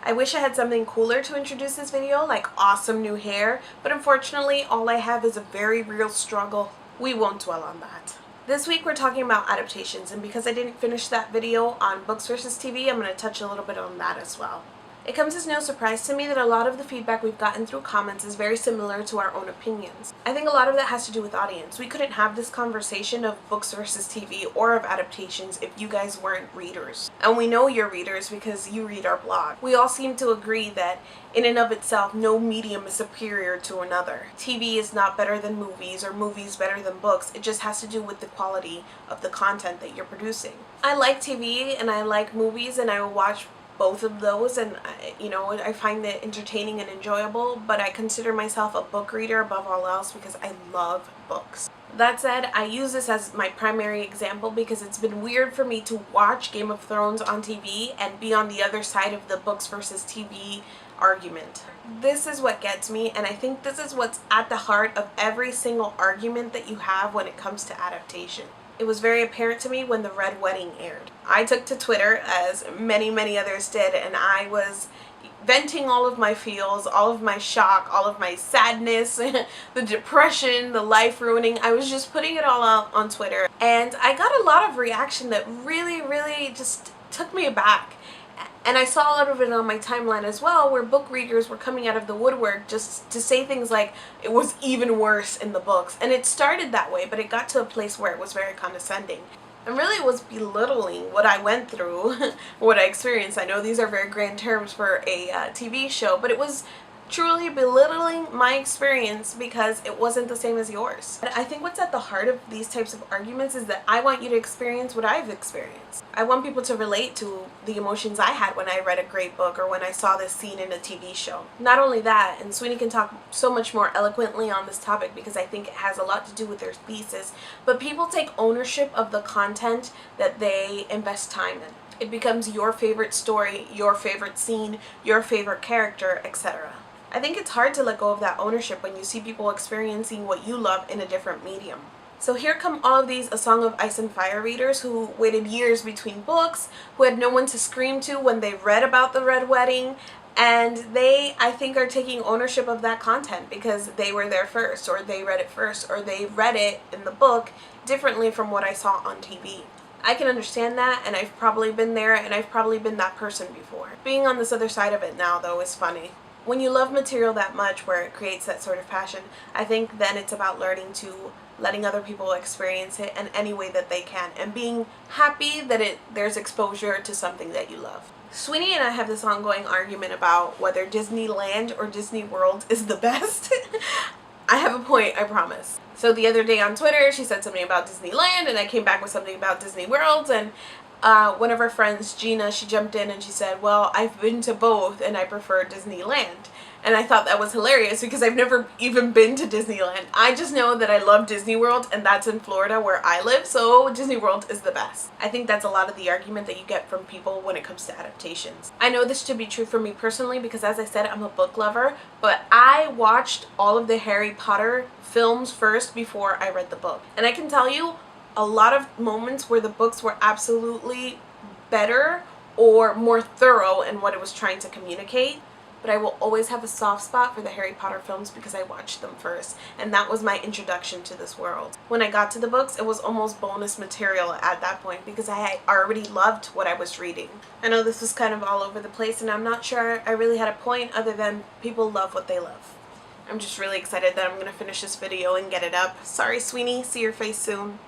I wish I had something cooler to introduce this video, like awesome new hair, but unfortunately all I have is a very real struggle. We won't dwell on that. This week we're talking about adaptations, and because I didn't finish that video on books versus TV, I'm going to touch a little bit on that as well. It comes as no surprise to me that a lot of the feedback we've gotten through comments is very similar to our own opinions. I think a lot of that has to do with audience. We couldn't have this conversation of books versus TV or of adaptations if you guys weren't readers. And we know you're readers because you read our blog. We all seem to agree that in and of itself, no medium is superior to another. TV is not better than movies or movies better than books. It just has to do with the quality of the content that you're producing. I like TV and I like movies, and I will watch both of those, and I find it entertaining and enjoyable, but I consider myself a book reader above all else because I love books. That said, I use this as my primary example because it's been weird for me to watch Game of Thrones on TV and be on the other side of the books versus TV argument. This is what gets me, and I think this is what's at the heart of every single argument that you have when it comes to adaptation. It was very apparent to me when The Red Wedding aired. I took to Twitter, as many others did, and I was venting all of my feels, all of my shock, all of my sadness, the depression, the life ruining. I was just putting it all out on Twitter, and I got a lot of reaction that really just took me aback. And I saw a lot of it on my timeline as well, where book readers were coming out of the woodwork just to say things like it was even worse in the books. And it started that way, but it got to a place where it was very condescending. And really it was belittling what I went through, what I experienced. I know these are very grand terms for a TV show, but it was truly belittling my experience because it wasn't the same as yours. And I think what's at the heart of these types of arguments is that I want you to experience what I've experienced. I want people to relate to the emotions I had when I read a great book or when I saw this scene in a TV show. Not only that, and Sweeney can talk so much more eloquently on this topic because I think it has a lot to do with their thesis, but people take ownership of the content that they invest time in. It becomes your favorite story, your favorite scene, your favorite character, etc. I think it's hard to let go of that ownership when you see people experiencing what you love in a different medium. So here come all of these A Song of Ice and Fire readers who waited years between books, who had no one to scream to when they read about the Red Wedding, and they, I think, are taking ownership of that content because they were there first, or they read it first, or they read it in the book differently from what I saw on TV. I can understand that, and I've probably been there, and I've probably been that person before. Being on this other side of it now, though, is funny. When you love material that much where it creates that sort of passion, I think then it's about learning to letting other people experience it in any way that they can and being happy that there's exposure to something that you love. Sweeney and I have this ongoing argument about whether Disneyland or Disney World is the best. I have a point, I promise. So the other day on Twitter, she said something about Disneyland, and I came back with something about Disney World, and one of our friends, Gina, she jumped in and she said, well, I've been to both and I prefer Disneyland. And I thought that was hilarious because I've never even been to Disneyland. I just know that I love Disney World, and that's in Florida where I live, so Disney World is the best. I think that's a lot of the argument that you get from people when it comes to adaptations. I know this to be true for me personally because, as I said, I'm a book lover, but I watched all of the Harry Potter films first before I read the book. And I can tell you, a lot of moments where the books were absolutely better or more thorough in what it was trying to communicate, but I will always have a soft spot for the Harry Potter films because I watched them first, and that was my introduction to this world. When I got to the books, it was almost bonus material at that point because I already loved what I was reading. I know this was kind of all over the place, and I'm not sure I really had a point other than people love what they love. I'm just really excited that I'm going to finish this video and get it up. Sorry, Sweeney. See your face soon.